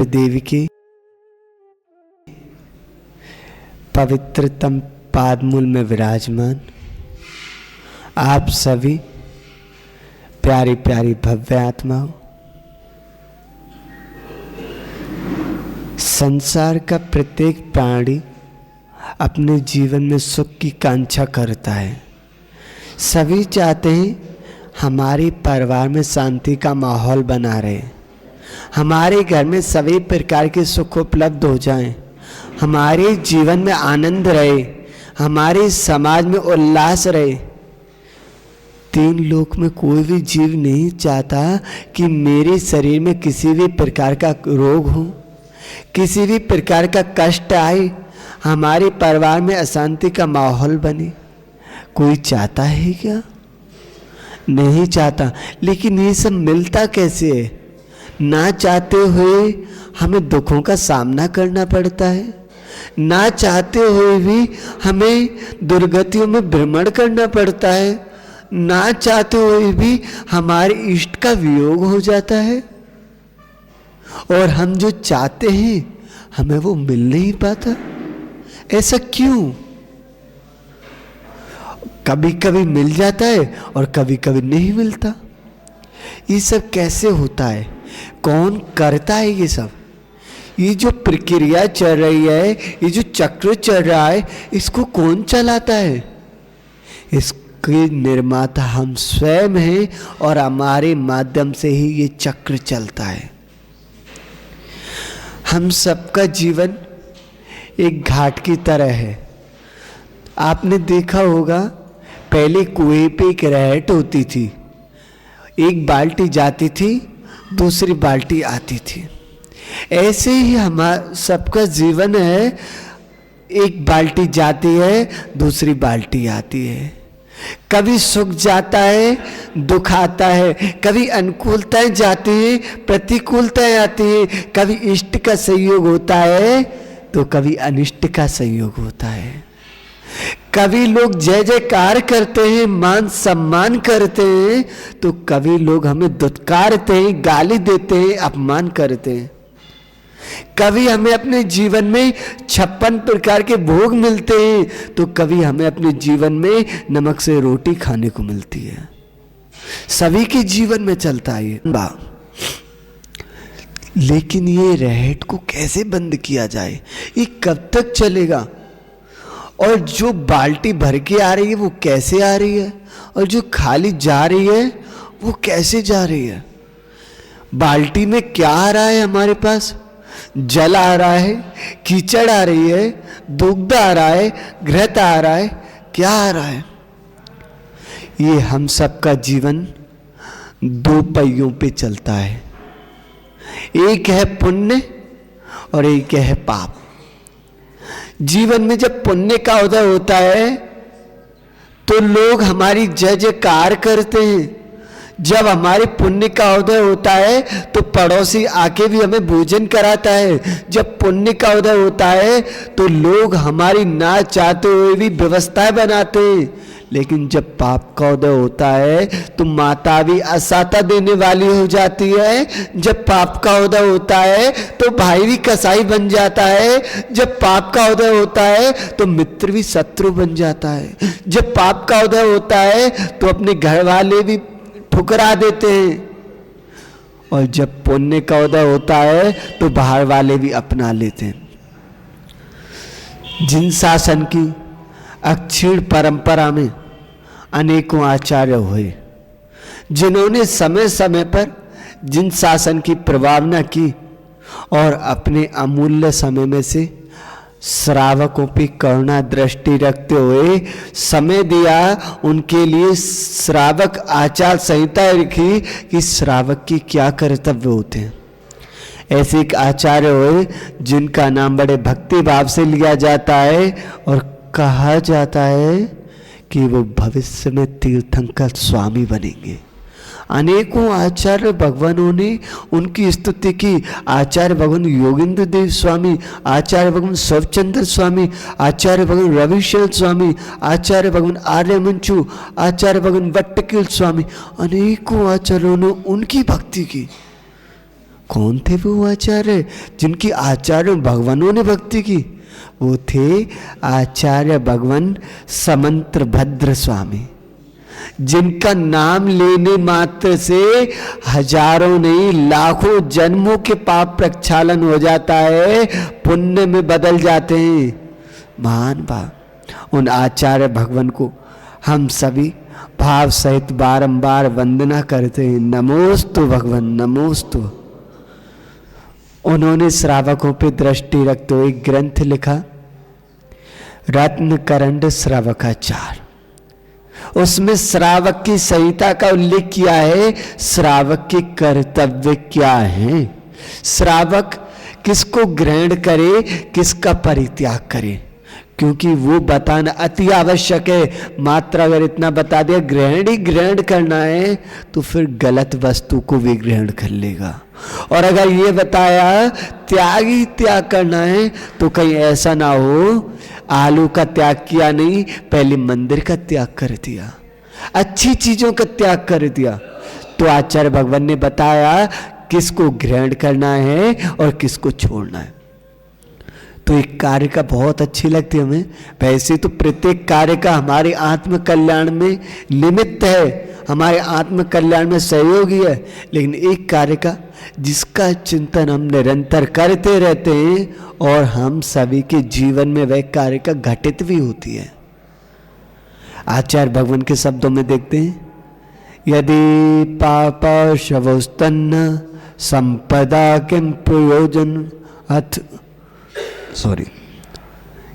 रुद्र देवी के पवित्रतम पादमूल में विराजमान आप सभी प्यारी प्यारी भव्य आत्माओं, संसार का प्रत्येक प्राणी अपने जीवन में सुख की कांक्षा करता है। सभी चाहते हैं हमारे परिवार में शांति का माहौल बना रहे, हमारे घर में सभी प्रकार के सुख उपलब्ध हो जाएं, हमारे जीवन में आनंद रहे, हमारे समाज में उल्लास रहे। तीन लोक में कोई भी जीव नहीं चाहता कि मेरे शरीर में किसी भी प्रकार का रोग हो, किसी भी प्रकार का कष्ट आए, हमारे परिवार में अशांति का माहौल बने। कोई चाहता है क्या? नहीं चाहता। लेकिन ये सब मिलता कैसे है? ना चाहते हुए हमें दुखों का सामना करना पड़ता है, ना चाहते हुए भी हमें दुर्गतियों में भ्रमण करना पड़ता है, ना चाहते हुए भी हमारे इष्ट का वियोग हो जाता है, और हम जो चाहते हैं हमें वो मिल नहीं पाता। ऐसा क्यों? कभी कभी मिल जाता है और कभी कभी नहीं मिलता। ये सब कैसे होता है? कौन करता है ये सब? ये जो प्रक्रिया चल रही है, ये जो चक्र चल रहा है, इसको कौन चलाता है? इसके निर्माता हम स्वयं हैं और हमारे माध्यम से ही ये चक्र चलता है। हम सबका जीवन एक घाट की तरह है। आपने देखा होगा, पहले कुएं पे एक रहट होती थी, एक बाल्टी जाती थी, दूसरी बाल्टी आती थी। ऐसे ही हमारा सबका जीवन है, एक बाल्टी जाती है, दूसरी बाल्टी आती है। कभी सुख जाता है, दुख आता है, कभी अनुकूलताएं जाती हैं, प्रतिकूलताएं आती हैं, कभी इष्ट का संयोग होता है तो कभी अनिष्ट का संयोग होता है। कभी लोग जय जयकार करते हैं, मान सम्मान करते हैं, तो कभी लोग हमें दुत्कारते हैं, गाली देते हैं, अपमान करते हैं। कभी हमें अपने जीवन में 56 प्रकार के भोग मिलते हैं, तो कभी हमें अपने जीवन में नमक से रोटी खाने को मिलती है। सभी के जीवन में चलता है ये। लेकिन ये रहट को कैसे बंद किया जाए? ये कब तक चलेगा? और जो बाल्टी भर के आ रही है वो कैसे आ रही है, और जो खाली जा रही है वो कैसे जा रही है? बाल्टी में क्या आ रहा है? हमारे पास जल आ रहा है, कीचड़ आ रही है, दुग्ध आ रहा है, घृत आ रहा है, क्या आ रहा है? ये हम सबका जीवन दो पहियों पे चलता है। एक है पुण्य और एक है पाप। जीवन में जब पुण्य का उदय होता है तो लोग हमारी जय जयकार करते हैं। जब हमारे पुण्य का उदय होता है तो पड़ोसी आके भी हमें भोजन कराता है। जब पुण्य का उदय होता है तो लोग हमारी ना चाहते हुए भी व्यवस्थाएं बनाते हैं। लेकिन जब पाप का उदय होता है तो माता भी असाता देने वाली हो जाती है। जब पाप का उदय होता है तो भाई भी कसाई बन जाता है। जब पाप का उदय होता है तो मित्र भी शत्रु बन जाता है। जब पाप का उदय होता है तो अपने घर वाले भी ठुकरा देते हैं, और जब पुण्य का उदय होता है तो बाहर वाले भी अपना लेते हैं। जिन शासन की अक्षीण परंपरा में अनेकों आचार्य हुए, जिन्होंने समय समय पर जिन शासन की प्रवाहना की और अपने अमूल्य समय में से श्रावकों पे करुणा दृष्टि रखते हुए समय दिया, उनके लिए श्रावक आचार संहिता लिखी कि श्रावक के क्या कर्तव्य होते हैं। ऐसे एक आचार्य हुए जिनका नाम बड़े भक्ति भाव से लिया जाता है और कहा जाता है कि वो भविष्य में तीर्थंकर स्वामी बनेंगे। अनेकों आचार्य भगवानों ने उनकी स्तुति की। आचार्य भगवान योगेंद्र देव स्वामी, आचार्य भगवान शरचंद्र स्वामी, आचार्य भगवान रविशंकर स्वामी, आचार्य भगवान आर्यमंचू, आचार्य भगवान वट्टकिल स्वामी, अनेकों आचार्यों ने उनकी भक्ति की। कौन थे वो आचार्य जिनकी आचार्य भगवानों ने भक्ति की? वो थे आचार्य भगवान समंत्र भद्र स्वामी, जिनका नाम लेने मात्र से हजारों नहीं लाखों जन्मों के पाप प्रक्षालन हो जाता है, पुण्य में बदल जाते हैं। महान भाव उन आचार्य भगवान को हम सभी भाव सहित बारंबार वंदना करते हैं। नमोस्तु भगवान, नमोस्तु। उन्होंने श्रावकों पे दृष्टि रखते हुए एक ग्रंथ लिखा, रत्न करंड श्रावकाचार। उसमें श्रावक की संहिता का उल्लेख किया है, श्रावक के कर्तव्य क्या है, श्रावक किसको ग्रहण करे, किसका परित्याग करे, क्योंकि वो बताना अति आवश्यक है। मात्र अगर इतना बता दिया ग्रहण ही ग्रहण करना है तो फिर गलत वस्तु को भी ग्रहण कर लेगा। और अगर ये बताया त्याग ही त्याग करना है तो कहीं ऐसा ना हो आलू का त्याग किया नहीं, पहले मंदिर का त्याग कर दिया, अच्छी चीजों का त्याग कर दिया। तो आचार्य भगवान ने बताया किसको ग्रहण करना है और किसको छोड़ना है। तो एक कार्य का बहुत अच्छी लगती है हमें। वैसे तो प्रत्येक कार्य का हमारे आत्म कल्याण में निमित्त है, हमारे आत्म कल्याण में सहयोगी है, लेकिन एक कार्य का जिसका चिंतन हम निरंतर करते रहते हैं और हम सभी के जीवन में वह कार्य का घटित भी होती है। आचार्य भगवान के शब्दों में देखते हैं, यदि पाप शवस्तन्न संपदा किम प्रयोजन अथ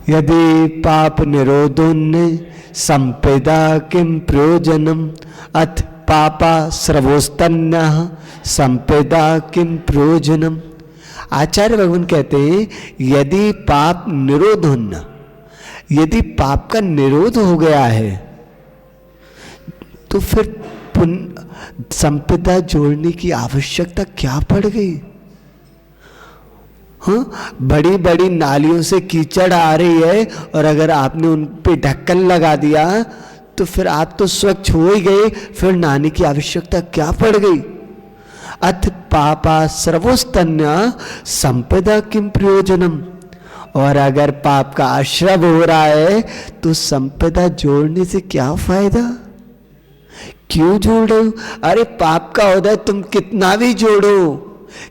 यदि पाप निरोधोन्ने संपदा किम प्रयोजनम अथ पापा श्रवोस्तन्य संपदा किम प्रयोजनम। आचार्य भगवान कहते हैं यदि पाप निरोधोन्न, यदि पाप का निरोध हो गया है तो फिर संपदा जोड़ने की आवश्यकता क्या पड़ गई? हाँ, बड़ी बड़ी नालियों से कीचड़ आ रही है और अगर आपने उन पे ढक्कन लगा दिया तो फिर आप तो स्वच्छ हो ही गए, फिर नहाने की आवश्यकता क्या पड़ गई? अथ पापा सर्वोस्तन्य संपदा किम प्रयोजनम। और अगर पाप का आश्रव हो रहा है तो संपदा जोड़ने से क्या फायदा? क्यों जोड़ रहे हो? अरे पाप का उदय तुम कितना भी जोड़ो,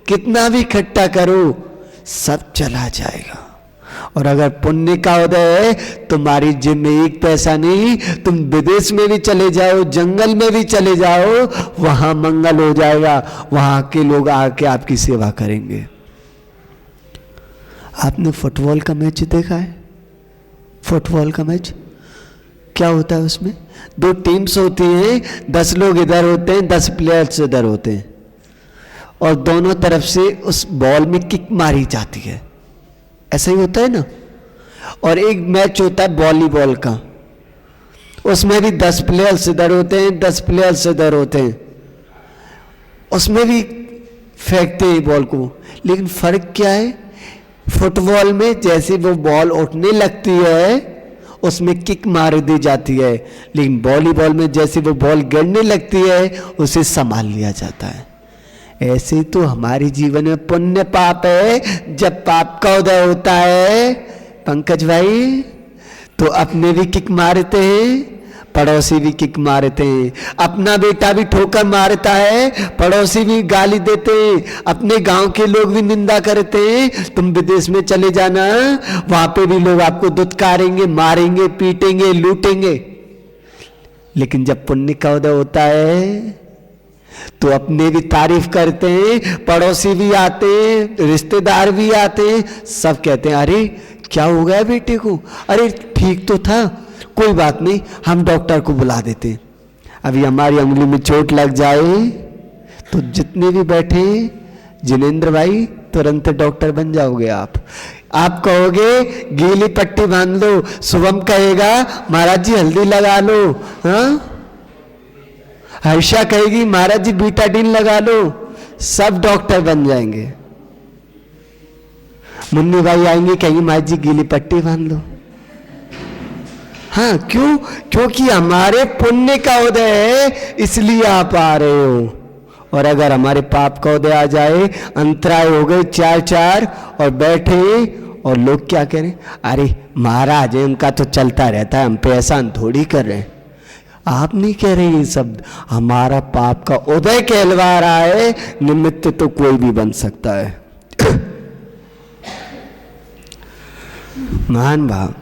कितना भी इकट्ठा करो, सब चला जाएगा। और अगर पुण्य का उदय है, तुम्हारी जेब में एक पैसा नहीं, तुम विदेश में भी चले जाओ, जंगल में भी चले जाओ, वहां मंगल हो जाएगा, वहां के लोग आके आपकी सेवा करेंगे। आपने फुटबॉल का मैच देखा है? फुटबॉल का मैच क्या होता है? उसमें दो टीम्स होती हैं, 10 लोग इधर होते हैं, 10 प्लेयर्स इधर होते हैं और दोनों तरफ से उस बॉल में किक मारी जाती है, ऐसा ही होता है ना। और एक मैच होता है वॉलीबॉल का, उसमें भी 10 प्लेयर्स इधर होते हैं, 10 प्लेयर्स इधर होते हैं, उसमें भी फेंकते हैं बॉल को। लेकिन फर्क क्या है? फुटबॉल में जैसे वो बॉल उठने लगती है उसमें किक मार दी जाती है, लेकिन वॉलीबॉल में जैसे वो बॉल गिरने लगती है उसे संभाल लिया जाता है। ऐसे तो हमारे जीवन में पुण्य पाप है। जब पाप का उदय होता है पंकज भाई, तो अपने भी किक मारते हैं, पड़ोसी भी किक मारते हैं, अपना बेटा भी ठोकर मारता है, पड़ोसी भी गाली देते हैं, अपने गांव के लोग भी निंदा करते हैं। तुम विदेश में चले जाना, वहां पे भी लोग आपको दुत्कारेंगे, मारेंगे, पीटेंगे, लूटेंगे। लेकिन जब पुण्य का उदय होता है तो अपने भी तारीफ करते हैं, पड़ोसी भी आते हैं, रिश्तेदार भी आते हैं, सब कहते हैं अरे क्या हो गया बेटे को, अरे ठीक तो था, कोई बात नहीं, हम डॉक्टर को बुला देते हैं। अभी हमारी अंगुली में चोट लग जाए तो जितने भी बैठे जिनेंद्र भाई तुरंत डॉक्टर बन जाओगे आप कहोगे गीली पट्टी बांध लो, शुभम कहेगा महाराज जी हल्दी लगा लो, हाँ, हर्षा कहेगी महाराज जी बीटाडीन लगा लो, सब डॉक्टर बन जाएंगे। मुन्नी भाई आएंगे कहेंगे महाराज जी गीली पट्टी बांध लो। हाँ, क्यों? क्योंकि हमारे पुण्य का उदय है, इसलिए आप आ रहे हो। और अगर हमारे पाप का उदय आ जाए, अंतराय हो गए 4 और बैठे, और लोग क्या करें, अरे महाराज है उनका तो चलता रहता है, हम पे एहसान थोड़ी कर रहे हैं। आप नहीं कह रहे ये शब्द, हमारा पाप का उदय कहलवा रहा है, निमित्त तो कोई भी बन सकता है। महान भाव,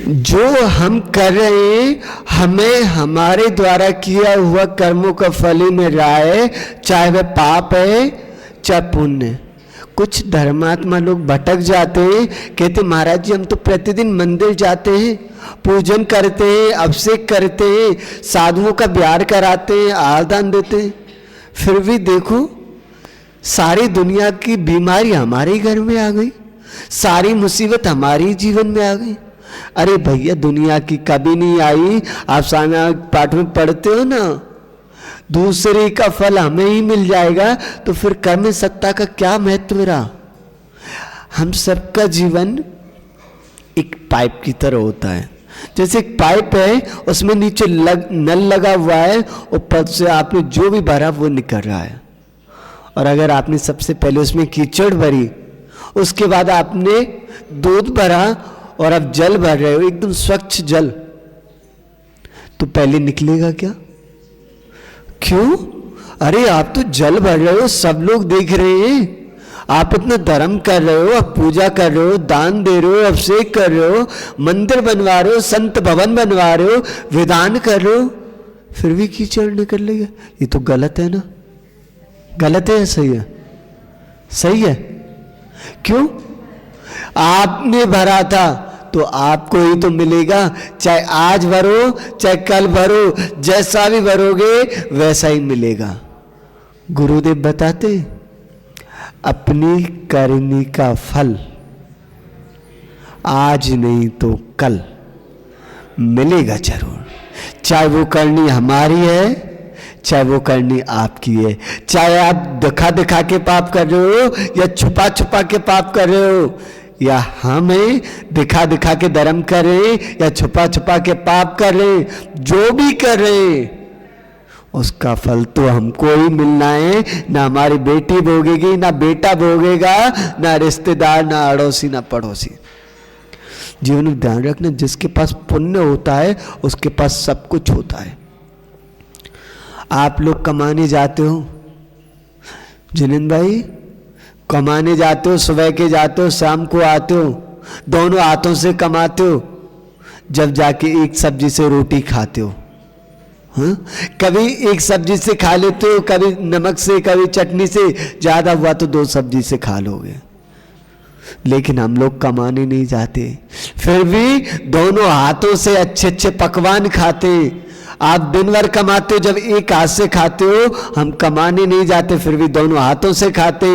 जो हम कर रहे हैं हमें हमारे द्वारा किया हुआ कर्मों का फल ही मिल रहा है, चाहे वह पाप है चाहे पुण्य। कुछ धर्मात्मा लोग भटक जाते हैं, कहते महाराज जी हम तो प्रतिदिन मंदिर जाते हैं, पूजन करते हैं, अभिषेक करते हैं, साधुओं का ब्याह कराते हैं, आदान देते हैं, फिर भी देखो सारी दुनिया की बीमारी हमारे घर में आ गई, सारी मुसीबत हमारी जीवन में आ गई। अरे भैया दुनिया की कभी नहीं आई, आप सामने पाठ में पढ़ते हो ना, दूसरे का फल हमें ही मिल जाएगा, तो फिर कर्म सत्ता का क्या महत्व रहा। हम सबका जीवन एक पाइप की तरह होता है, जैसे एक पाइप है उसमें नीचे नल लगा हुआ है, ऊपर से आपने जो भी भरा वो निकल रहा है। और अगर आपने सबसे पहले उसमें कीचड़ भरी, उसके बाद आपने दूध भरा और अब जल भर रहे हो, एकदम स्वच्छ जल, तो पहले निकलेगा क्या? क्यों? अरे आप तो जल भर रहे हो, सब लोग देख रहे हैं, आप इतना धर्म कर रहे हो, आप पूजा कर रहे हो, दान दे रहे हो, अभिषेक कर रहे हो, मंदिर बनवा रहे हो, संत भवन बनवा रहे हो, विधान कर रहे हो, फिर भी कीचड़ निकलेगा। ये तो गलत है ना? गलत है या सही है? सही है। क्यों? आपने भरा था तो आपको ही तो मिलेगा, चाहे आज भरो चाहे कल भरो, जैसा भी भरोगे वैसा ही मिलेगा। गुरुदेव बताते अपनी करनी का फल आज नहीं तो कल मिलेगा जरूर, चाहे वो करनी हमारी है चाहे वो करनी आपकी है, चाहे आप दिखा दिखा के पाप कर रहे हो या छुपा छुपा के पाप कर रहे हो, या हमें दिखा दिखा के धर्म कर रहे हैं या छुपा छुपा के पाप कर रहे हैं, जो भी कर रहे हैं उसका फल तो हमको ही मिलना है। ना हमारी बेटी भोगेगी, ना बेटा भोगेगा, ना रिश्तेदार, ना अड़ोसी, ना पड़ोसी। जीवन में ध्यान रखना, जिसके पास पुण्य होता है उसके पास सब कुछ होता है। आप लोग कमाने जाते हो जिनेंद्र भाई, कमाने जाते हो, सुबह के जाते हो, शाम को आते हो, दोनों हाथों से कमाते हो, जब जाके एक सब्जी से रोटी खाते हो। हाँ? कभी एक सब्जी से खा लेते हो, कभी नमक से, कभी चटनी से, ज्यादा हुआ तो 2 सब्जी से खा लोगे। लेकिन हम लोग कमाने नहीं जाते, फिर भी दोनों हाथों से अच्छे अच्छे पकवान खाते। आप दिन भर कमाते हो, जब एक हाथ से खाते हो, हम कमाने नहीं जाते फिर भी दोनों हाथों से खाते।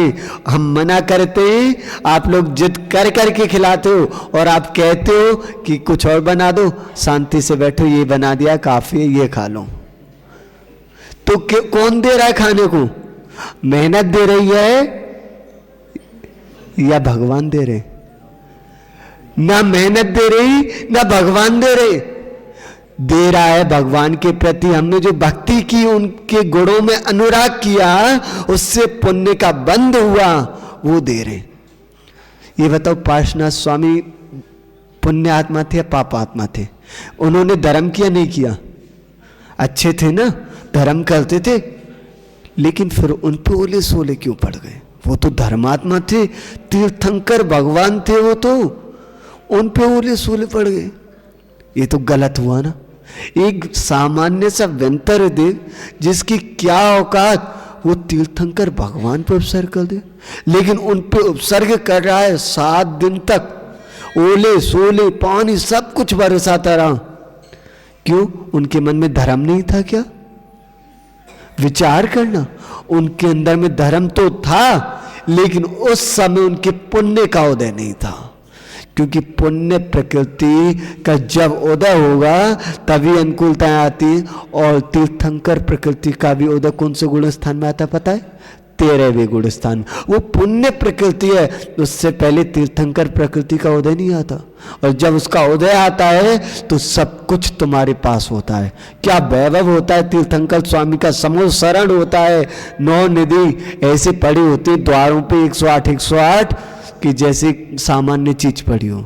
हम मना करते हैं, आप लोग जिद कर करके खिलाते हो, और आप कहते हो कि कुछ और बना दो, शांति से बैठो, ये बना दिया काफी है, ये खा लो। तो कौन दे रहा है खाने को? मेहनत दे रही है या भगवान दे रहे? ना मेहनत दे रही ना भगवान दे रहे, दे रहा है भगवान के प्रति हमने जो भक्ति की, उनके गुणों में अनुराग किया, उससे पुण्य का बंध हुआ, वो दे रहे। ये बताओ पार्श्वनाथ स्वामी पुण्य आत्मा थे या पाप आत्मा थे? उन्होंने धर्म किया नहीं किया? अच्छे थे ना, धर्म करते थे, लेकिन फिर उन पे ओले सोले क्यों पड़ गए? वो तो धर्मात्मा थे, तीर्थंकर भगवान थे, वो तो उन पे ओले सोले पड़ गए। ये तो गलत हुआ ना। एक सामान्य सा वेंतर देव जिसकी क्या औकात, वो तीर्थंकर भगवान पर उपसर्ग कर दे, लेकिन उन पे उपसर्ग कर रहा है 7 दिन तक, ओले सोले पानी सब कुछ बरसाता रहा। क्यों? उनके मन में धर्म नहीं था क्या? विचार करना, उनके अंदर में धर्म तो था, लेकिन उस समय उनके पुण्य का उदय नहीं था। क्योंकि पुण्य प्रकृति का जब उदय होगा तभी अनुकूलताएं आती। और तीर्थंकर प्रकृति का भी उदय कौन से गुण स्थान में आता पता है? 13वें गुण स्थान। वो पुण्य प्रकृति है, उससे पहले तीर्थंकर प्रकृति का उदय नहीं आता, और जब उसका उदय आता है तो सब कुछ तुम्हारे पास होता है। क्या वैभव होता है तीर्थंकर स्वामी का, समूह शरण होता है, 9 निधि ऐसे पड़ी होती है द्वारों पे 108 108 कि जैसे सामान्य चीज पड़ी हो।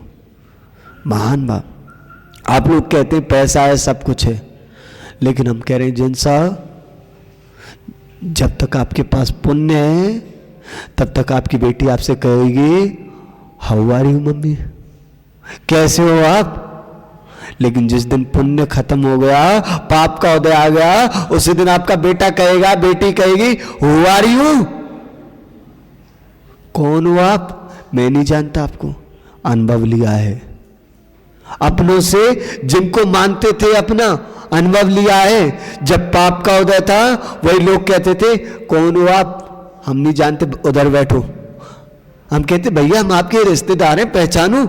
महान बात। आप लोग कहते हैं पैसा है सब कुछ है, लेकिन हम कह रहे हैं जिन साहब, जब तक आपके पास पुण्य है तब तक आपकी बेटी आपसे कहेगी हाउ आर यू मम्मी, कैसे हो आप। लेकिन जिस दिन पुण्य खत्म हो गया, पाप का उदय आ गया, उसी दिन आपका बेटा कहेगा, बेटी कहेगी हु आर यू, कौन हो आप। मैं नहीं जानता आपको, अनुभव लिया है अपनों से, जिनको मानते थे अपना अनुभव लिया है। जब पाप का उदय था वही लोग कहते थे कौन हो आप, हम नहीं जानते, उधर बैठो। हम कहते भैया हम आपके रिश्तेदार हैं, पहचानो।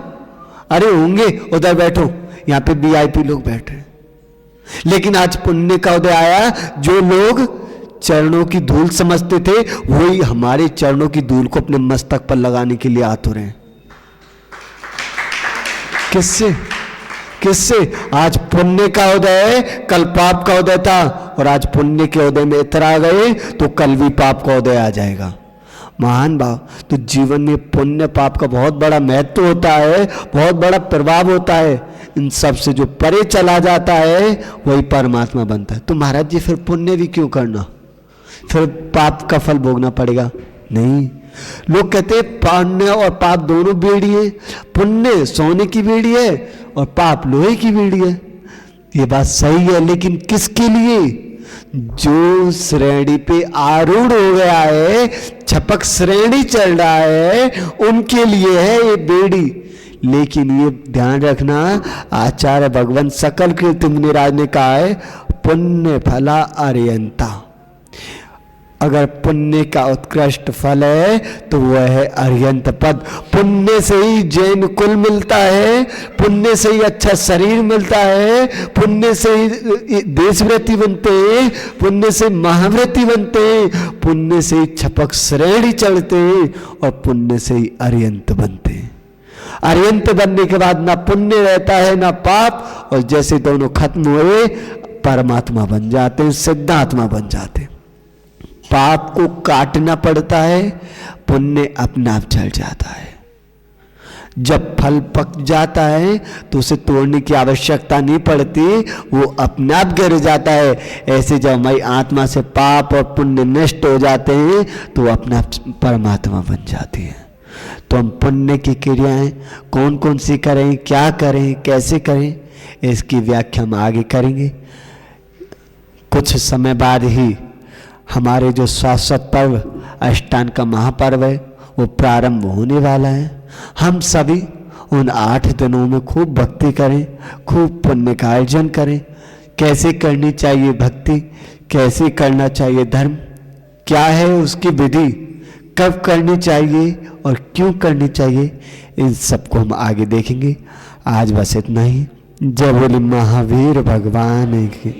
अरे होंगे, उधर बैठो, यहां पे वीआईपी लोग बैठे। लेकिन आज पुण्य का उदय आया, जो लोग चरणों की धूल समझते थे वही हमारे चरणों की धूल को अपने मस्तक पर लगाने के लिए आतुर हैं। किससे किससे। आज पुण्य का उदय, कल पाप का उदय था, और आज पुण्य के उदय में इतर आ गए तो कल भी पाप का उदय आ जाएगा। महान भाव। तो जीवन में पुण्य पाप का बहुत बड़ा महत्व होता है, बहुत बड़ा प्रभाव होता है। इन सब से जो परे चला जाता है वही परमात्मा बनता है। तो महाराज जी फिर पुण्य भी क्यों करना, फिर पाप का फल भोगना पड़ेगा? नहीं, लोग कहते हैं पुण्य और पाप दोनों बेड़ी है। पुण्य सोने की बेड़ी है और पाप लोहे की बेड़ी है। ये बात सही है, लेकिन किसके लिए? जो श्रेणी पे आरूढ़ हो गया है, छपक श्रेणी चल रहा है, उनके लिए है ये बेड़ी। लेकिन ये ध्यान रखना, आचार्य भगवान सकल कीर्ति मुनिराज ने कहा है पुण्य फला अर्यंता। अगर पुण्य का उत्कृष्ट फल है तो वह है अर्यंत पद। पुण्य से ही जैन कुल मिलता है, पुण्य से ही अच्छा शरीर मिलता है, पुण्य से ही देशव्रती बनते हैं, पुण्य से महाव्रती बनते हैं, पुण्य से ही छपक श्रेणी चढ़ते हैं, और पुण्य से ही अर्यंत बनते हैं। अर्यंत बनने के बाद ना पुण्य रहता है ना पाप, और जैसे दोनों खत्म हुए परमात्मा बन जाते हैं, सिद्धात्मा बन जाते हैं। पाप को काटना पड़ता है, पुण्य अपने आप चल जाता है। जब फल पक जाता है तो उसे तोड़ने की आवश्यकता नहीं पड़ती, वो अपने आप गिर जाता है। ऐसे जब हमारी आत्मा से पाप और पुण्य नष्ट हो जाते हैं तो अपने आप परमात्मा बन जाती है। तो हम पुण्य की क्रियाएं कौन कौन सी करें, क्या करें, कैसे करें, इसकी व्याख्या हम आगे करेंगे। कुछ समय बाद ही हमारे जो शाश्वत पर्व अष्टांग का महापर्व है वो प्रारंभ होने वाला है। हम सभी उन 8 दिनों में खूब भक्ति करें, खूब पुण्य का आयोजन करें। कैसे करनी चाहिए भक्ति, कैसे करना चाहिए धर्म, क्या है उसकी विधि, कब करनी चाहिए और क्यों करनी चाहिए, इन सबको हम आगे देखेंगे। आज बस इतना ही। जय बोले महावीर भगवान की।